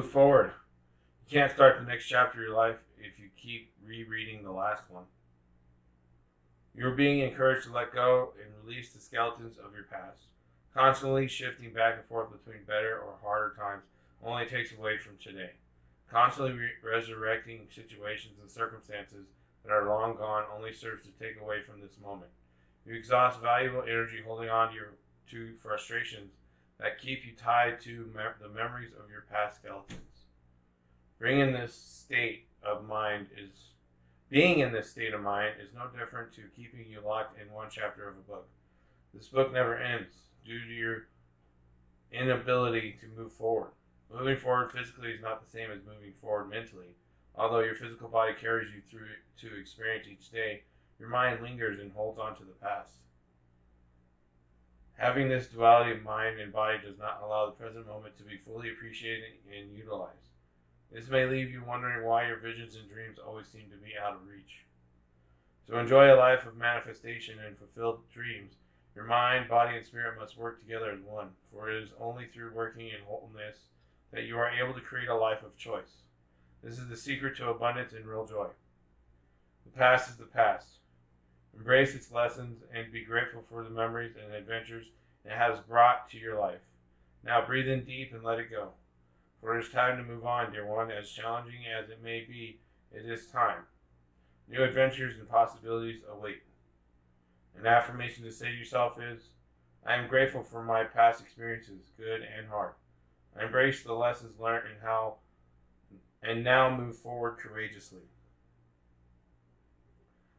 move forward. You can't start the next chapter of your life if you keep rereading the last one. You're being encouraged to let go and release the skeletons of your past. Constantly shifting back and forth between better or harder times only takes away from today. Constantly resurrecting situations and circumstances that are long gone only serves to take away from this moment. You exhaust valuable energy holding on to frustrations that keep you tied to the memories of your past skeletons. Being in this state of mind is no different to keeping you locked in one chapter of a book. This book never ends due to your inability to move forward. Moving forward physically is not the same as moving forward mentally. Although your physical body carries you through to experience each day, your mind lingers and holds on to the past. Having this duality of mind and body does not allow the present moment to be fully appreciated and utilized. This may leave you wondering why your visions and dreams always seem to be out of reach. To enjoy a life of manifestation and fulfilled dreams, your mind, body, and spirit must work together as one, for it is only through working in wholeness that you are able to create a life of choice. This is the secret to abundance and real joy. The past is the past. Embrace its lessons and be grateful for the memories and adventures it has brought to your life. Now breathe in deep and let it go. For it is time to move on, dear one. As challenging as it may be, it is time. New adventures and possibilities await. An affirmation to say to yourself is, I am grateful for my past experiences, good and hard. I embrace the lessons learned and now move forward courageously.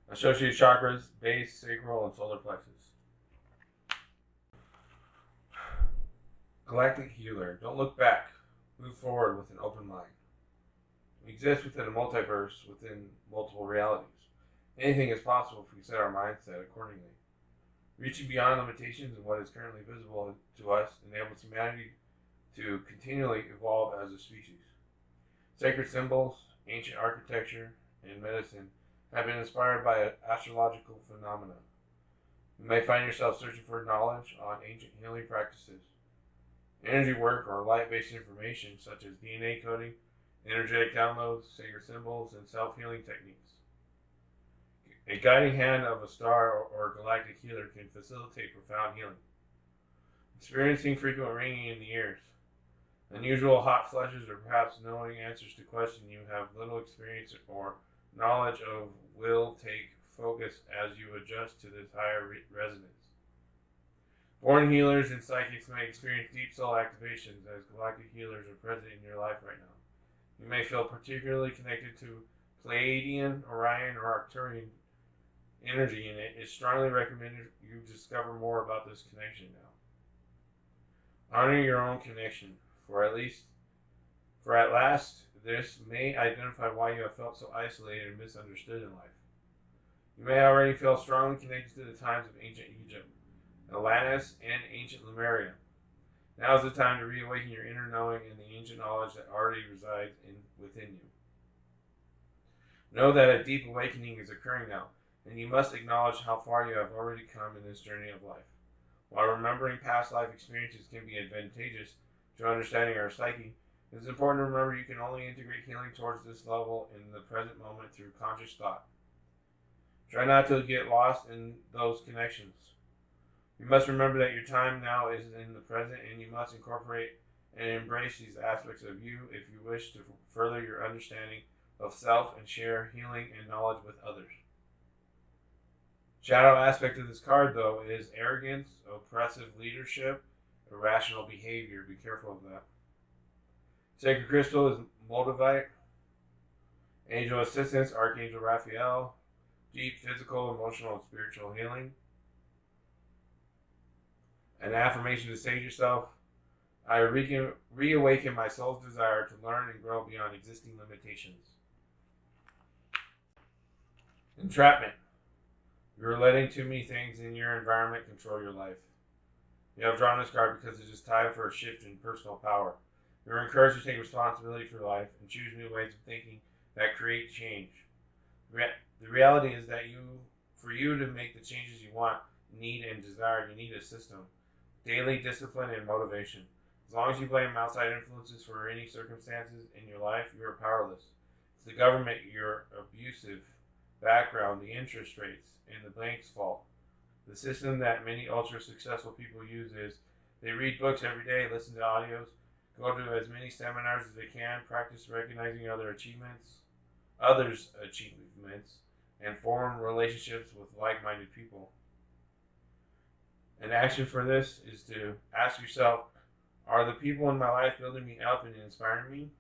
Associated chakras, base, sacral, and solar plexus. Galactic healer. Don't look back. Move forward with an open mind. We exist within a multiverse within multiple realities. Anything is possible if we set our mindset accordingly. Reaching beyond limitations of what is currently visible to us enables humanity to continually evolve as a species. Sacred symbols, ancient architecture, and medicine have been inspired by astrological phenomena. You may find yourself searching for knowledge on ancient healing practices, energy work, or light-based information such as DNA coding, energetic downloads, sacred symbols, and self-healing techniques. A guiding hand of a star or galactic healer can facilitate profound healing. Experiencing frequent ringing in the ears, unusual hot flushes, or perhaps knowing answers to questions you have little experience or knowledge of will take focus as you adjust to this higher resonance. Born healers and psychics may experience deep soul activations as galactic healers are present in your life right now. You may feel particularly connected to Pleiadian, Orion, or Arcturian energy, and it is strongly recommended you discover more about this connection now. Honor your own connection, for at last this may identify why you have felt so isolated and misunderstood in life. You may already feel strongly connected to the times of ancient Egypt, Atlantis, and ancient Lemuria. Now is the time to reawaken your inner knowing and the ancient knowledge that already resides within you. Know that a deep awakening is occurring now, and you must acknowledge how far you have already come in this journey of life. While remembering past life experiences can be advantageous to understanding our psyche, it is important to remember you can only integrate healing towards this level in the present moment through conscious thought. Try not to get lost in those connections. You must remember that your time now is in the present, and you must incorporate and embrace these aspects of you if you wish to further your understanding of self and share healing and knowledge with others. Shadow aspect of this card, though, is arrogance, oppressive leadership, irrational behavior. Be careful of that. Sacred crystal is moldavite. Angel assistance, Archangel Raphael. Deep physical, emotional, and spiritual healing. An affirmation to say to yourself, I reawaken my soul's desire to learn and grow beyond existing limitations. Entrapment. You are letting too many things in your environment control your life. You have drawn this card because it is time for a shift in personal power. You are encouraged to take responsibility for life and choose new ways of thinking that create change. The reality is that for you to make the changes you want, need, and desire, you need a system, daily discipline, and motivation. As long as you blame outside influences for any circumstances in your life, you are powerless. It's the government, your abusive background, the interest rates, and the bank's fault. The system that many ultra successful people use is they read books every day, listen to audios, go to as many seminars as they can, practice recognizing others' achievements, and form relationships with like-minded people. An action for this is to ask yourself, are the people in my life building me up and inspiring me?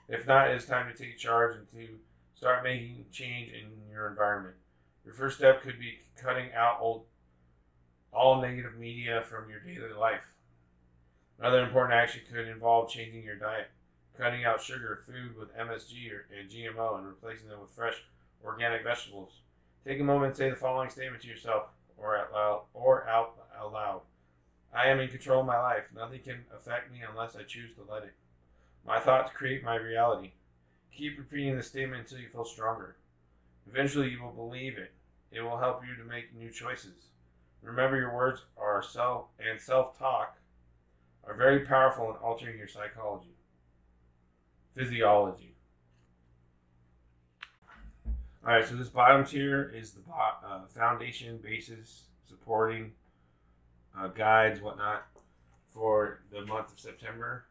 If not, it's time to take charge and to start making change in your environment. Your first step could be cutting out all negative media from your daily life. Another important action could involve changing your diet, cutting out sugar, food with MSG and GMO, and replacing them with fresh, organic vegetables. Take a moment and say the following statement to yourself or out loud. I am in control of my life. Nothing can affect me unless I choose to let it. My thoughts create my reality. Keep repeating this statement until you feel stronger. Eventually you will believe it. It will help you to make new choices. Remember, your words are self-talk are very powerful in altering your physiology. Alright, so this bottom tier is the foundation, basis, supporting guides, whatnot, for the month of September.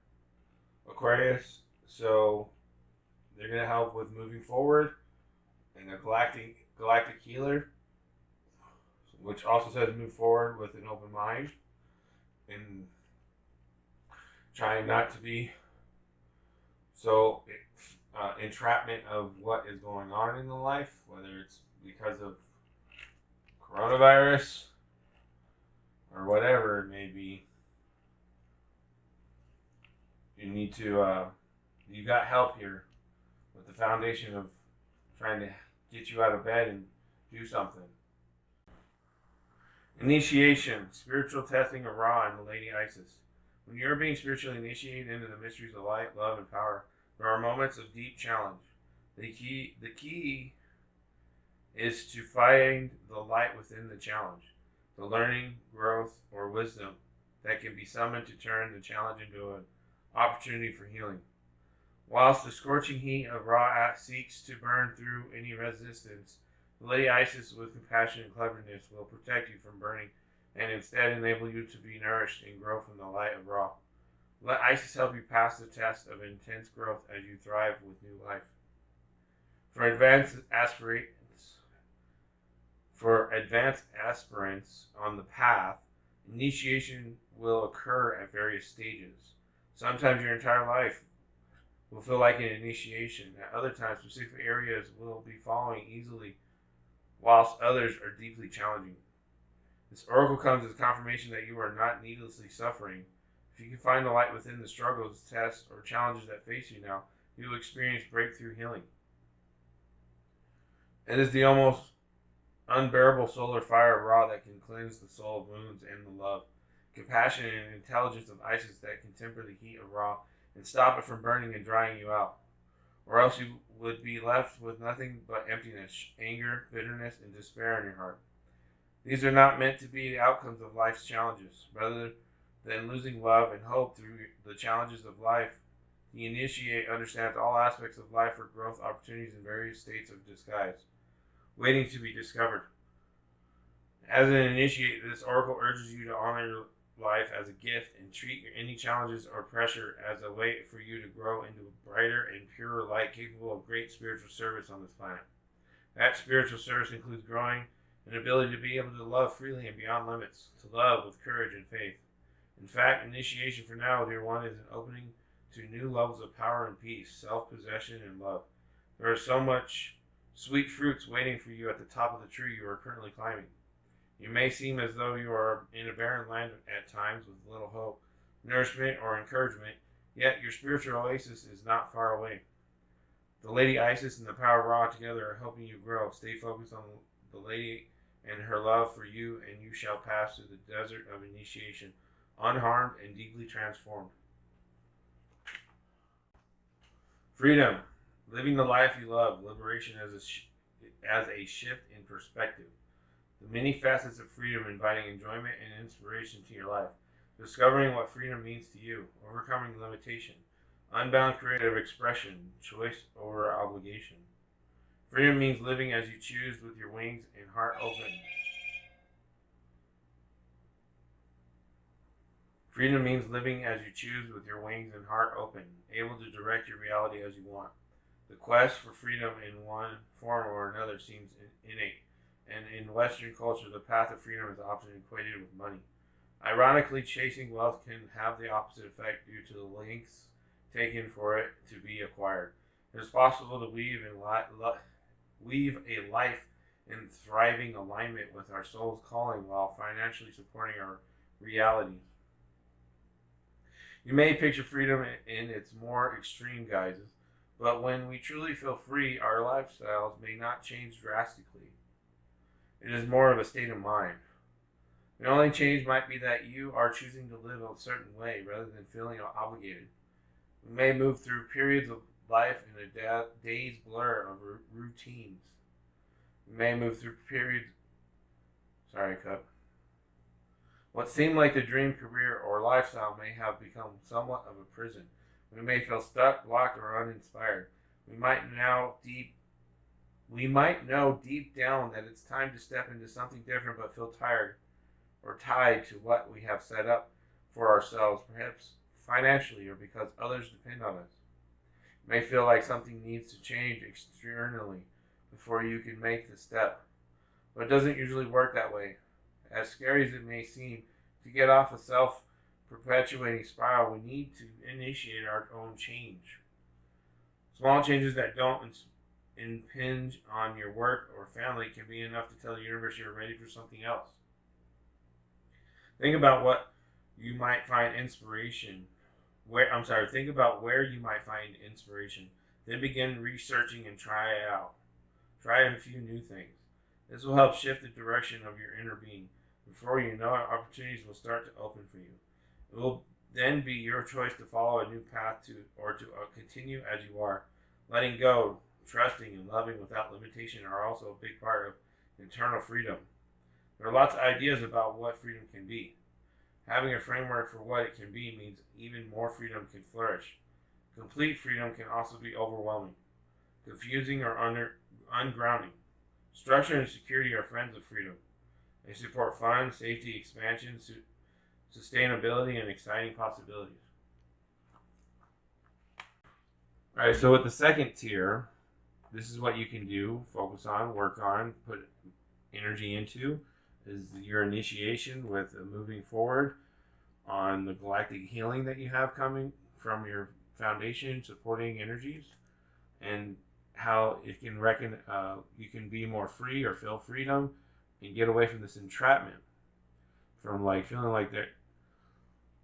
Aquarius, so they're going to help with moving forward. And the Galactic Healer, which also says move forward with an open mind and trying not to be so entrapment of what is going on in the life, whether it's because of coronavirus or whatever it may be. You need to, you got help here with the foundation of trying to get you out of bed and do something. Initiation, spiritual testing of Ra and the Lady Isis. When you're being spiritually initiated into the mysteries of light, love, and power, there are moments of deep challenge. The key is to find the light within the challenge, the learning, growth, or wisdom that can be summoned to turn the challenge into an opportunity for healing. Whilst the scorching heat of Ra seeks to burn through any resistance, the Lady Isis, with compassion and cleverness, will protect you from burning and instead enable you to be nourished and grow from the light of Ra. Let Isis help you pass the test of intense growth as you thrive with new life. For advanced aspirants on the path, initiation will occur at various stages. Sometimes your entire life will feel like an initiation. At other times, specific areas will be following easily, whilst others are deeply challenging. This oracle comes as confirmation that you are not needlessly suffering. If you can find the light within the struggles, tests, or challenges that face you now, you will experience breakthrough healing. It is the almost unbearable solar fire of Ra that can cleanse the soul of wounds and the love, compassion, and intelligence of Isis that can temper the heat of Ra and stop it from burning and drying you out. Or else you would be left with nothing but emptiness, anger, bitterness, and despair in your heart. These are not meant to be the outcomes of life's challenges. Rather than losing love and hope through the challenges of life, the initiate understands all aspects of life are growth opportunities in various states of disguise, waiting to be discovered. As an initiate, this oracle urges you to honor your life as a gift and treat any challenges or pressure as a way for you to grow into a brighter and purer light capable of great spiritual service on this planet. That spiritual service includes growing an ability to be able to love freely and beyond limits, to love with courage and faith. In fact, initiation for now, dear one, is an opening to new levels of power and peace, self-possession, and love. There are so much sweet fruits waiting for you at the top of the tree you are currently climbing. You may seem as though you are in a barren land at times with little hope, nourishment, or encouragement, yet your spiritual oasis is not far away. The Lady Isis and the power of Ra together are helping you grow. Stay focused on the Lady and her love for you, and you shall pass through the desert of initiation, unharmed and deeply transformed. Freedom, living the life you love, liberation as a shift in perspective. The many facets of freedom inviting enjoyment and inspiration to your life. discovering what freedom means to you, overcoming limitation, unbound creative expression, choice over obligation. Freedom means living as you choose with your wings and heart open. Freedom means living as you choose with your wings and heart open, able to direct your reality as you want. The quest for freedom in one form or another seems innate, and in Western culture, the path of freedom is often equated with money. Ironically, chasing wealth can have the opposite effect due to the lengths taken for it to be acquired. It is possible to weave a life in thriving alignment with our soul's calling while financially supporting our realities. You may picture freedom in its more extreme guises, but when we truly feel free, our lifestyles may not change drastically. It is more of a state of mind. The only change might be that you are choosing to live a certain way rather than feeling obligated. We may move through periods of life in a day's blur of routines. We may move through periods. Sorry, cut. What seemed like a dream career or lifestyle may have become somewhat of a prison. We may feel stuck, blocked, or uninspired. We might know deep down that it's time to step into something different, but feel tired or tied to what we have set up for ourselves, perhaps financially or because others depend on us. You may feel like something needs to change externally before you can make the step, but it doesn't usually work that way. As scary as it may seem, to get off a self-perpetuating spiral, we need to initiate our own change. Small changes that don't impinge on your work or family can be enough to tell the universe you're ready for something else. Think about what you might find inspiration. Think about where you might find inspiration. Then begin researching and try it out. Try a few new things. This will help shift the direction of your inner being. Before you know it, opportunities will start to open for you. It will then be your choice to follow a new path to continue as you are. Letting go, trusting, and loving without limitation are also a big part of internal freedom. There are lots of ideas about what freedom can be. Having a framework for what it can be means even more freedom can flourish. Complete freedom can also be overwhelming, confusing, or ungrounding. Structure and security are friends of freedom. They support fun, safety, expansion, sustainability, and exciting possibilities. All right, so with the second tier, this is what you can do, focus on, work on, put energy into, is your initiation with moving forward on the galactic healing that you have coming from your foundation, supporting energies, and how it can you can be more free or feel freedom and get away from this entrapment, from like feeling like that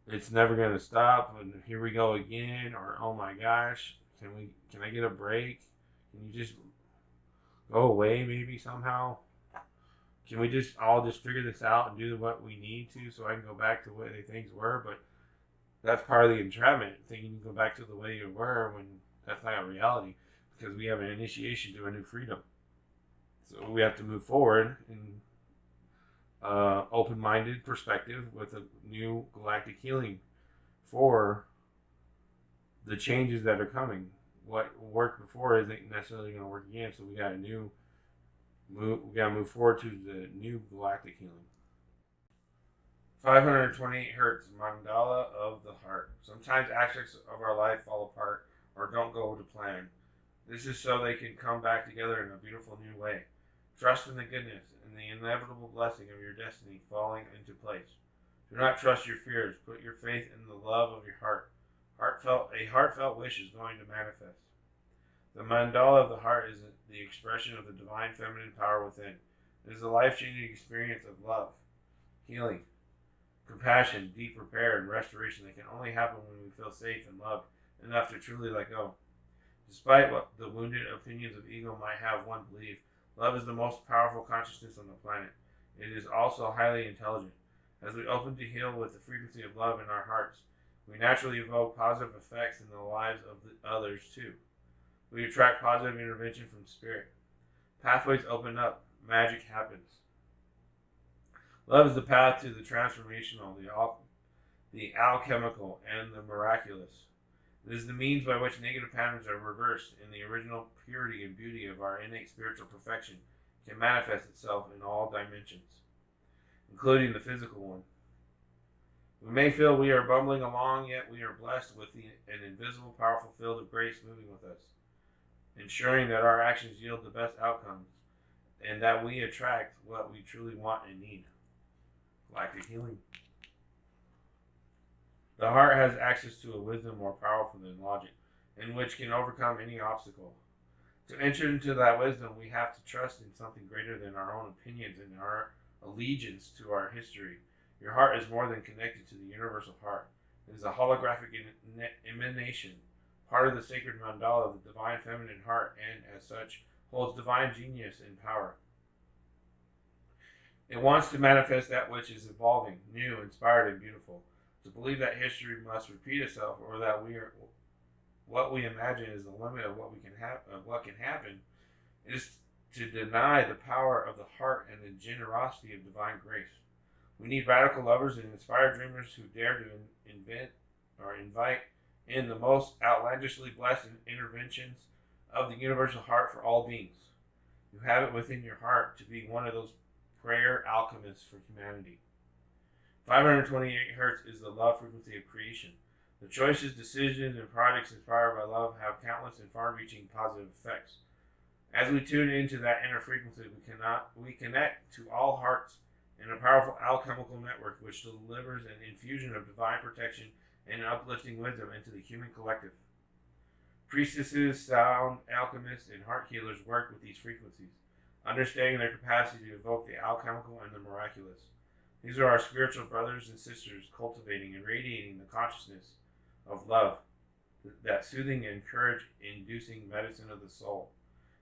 it's never going to stop and here we go again, or oh my gosh, can I get a break? Can you just go away maybe somehow? Can we just all just figure this out and do what we need to so I can go back to the way things were? But that's part of the entrapment, thinking you can go back to the way you were when that's not reality, because we have an initiation to a new freedom. So we have to move forward in open-minded perspective with a new galactic healing for the changes that are coming. What worked before isn't necessarily going to work again, so we got to move forward to the new galactic healing. 528 hertz, Mandala of the heart. Sometimes aspects of our life fall apart or don't go to plan. This is so they can come back together in a beautiful new way. Trust in the goodness and the inevitable blessing of your destiny falling into place. Do not trust your fears. Put your faith in the love of your heart. A heartfelt wish is going to manifest. The mandala of the heart is the expression of the divine feminine power within. It is a life-changing experience of love, healing, compassion, deep repair, and restoration that can only happen when we feel safe and loved enough to truly let go. Despite what the wounded opinions of ego might have one believe, love is the most powerful consciousness on the planet. It is also highly intelligent. As we open to heal with the frequency of love in our hearts, we naturally evoke positive effects in the lives of the others too. We attract positive intervention from spirit. Pathways open up. Magic happens. Love is the path to the transformational, the alchemical, and the miraculous. It is the means by which negative patterns are reversed, and the original purity and beauty of our innate spiritual perfection can manifest itself in all dimensions, including the physical one. We may feel we are bumbling along, yet we are blessed with an invisible, powerful field of grace moving with us, ensuring that our actions yield the best outcomes and that we attract what we truly want and need. Galactic healing. The heart has access to a wisdom more powerful than logic, and which can overcome any obstacle. To enter into that wisdom, we have to trust in something greater than our own opinions and our allegiance to our history. Your heart is more than connected to the universal heart. It is a holographic emanation, part of the sacred mandala of the divine feminine heart, and as such, holds divine genius and power. It wants to manifest that which is evolving, new, inspired, and beautiful. To believe that history must repeat itself, or that what we imagine is the limit of what can happen, is to deny the power of the heart and the generosity of divine grace. We need radical lovers and inspired dreamers who dare to invite in the most outlandishly blessed interventions of the universal heart for all beings. You have it within your heart to be one of those prayer alchemists for humanity. 528 Hertz is the love frequency of creation. The choices, decisions, and projects inspired by love have countless and far-reaching positive effects. As we tune into that inner frequency, we connect to all hearts in a powerful alchemical network which delivers an infusion of divine protection and uplifting wisdom into the human collective. Priestesses, sound alchemists, and heart healers work with these frequencies, understanding their capacity to evoke the alchemical and the miraculous. These are our spiritual brothers and sisters cultivating and radiating the consciousness of love, that soothing and courage-inducing medicine of the soul.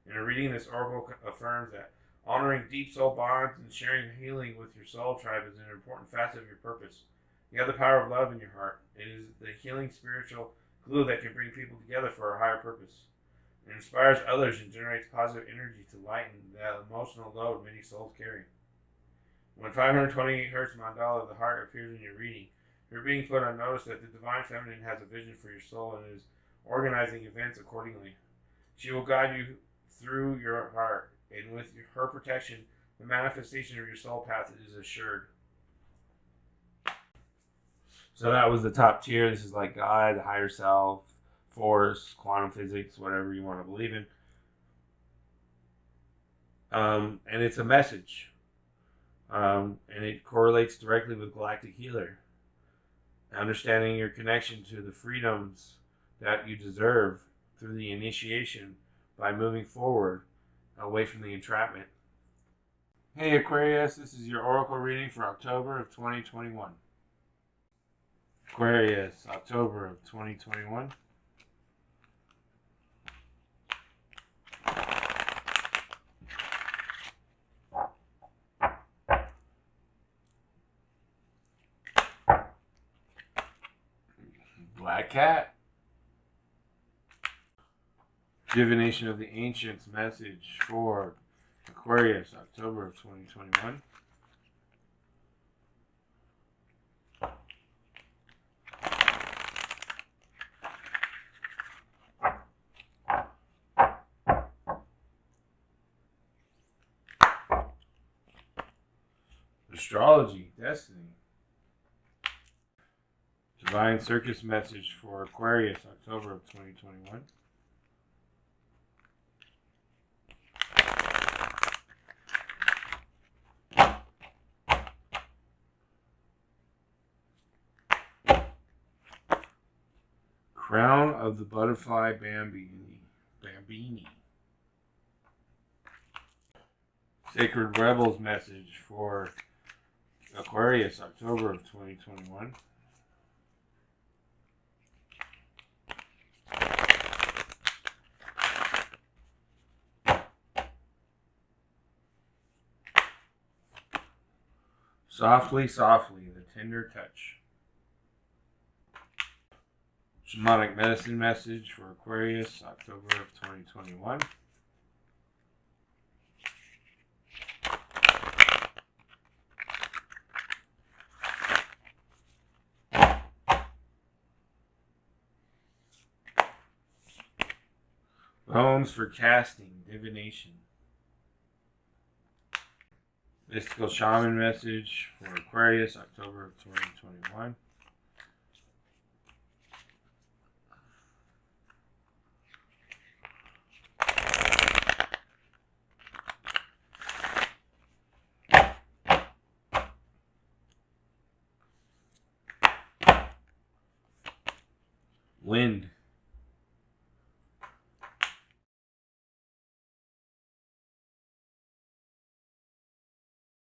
In a reading, this oracle affirms that honoring deep soul bonds and sharing healing with your soul tribe is an important facet of your purpose. You have the power of love in your heart. It is the healing spiritual glue that can bring people together for a higher purpose. It inspires others and generates positive energy to lighten the emotional load many souls carry. When 528 Hertz Mandala of the heart appears in your reading, you're being put on notice that the divine feminine has a vision for your soul and is organizing events accordingly. She will guide you through your heart, and with her protection, the manifestation of your soul path is assured. So that was the top tier. This is like God, the higher self, force, quantum physics, whatever you want to believe in. And it's a message. And it correlates directly with Galactic Healer. Understanding your connection to the freedoms that you deserve through the initiation by moving forward away from the entrapment. Hey Aquarius, this is your oracle reading for October of 2021. Aquarius, October of 2021. Black Cat. Divination of the Ancients message for Aquarius, October of 2021. Astrology, Destiny. Divine Circus message for Aquarius, October of 2021. Crown of the Butterfly Bambini. Sacred Rebels message for Aquarius, October of 2021. Softly, softly, the tender touch. Shamanic medicine message for Aquarius, October of 2021. Poems for casting, divination. Mystical shaman message for Aquarius, October of 2021. Wind.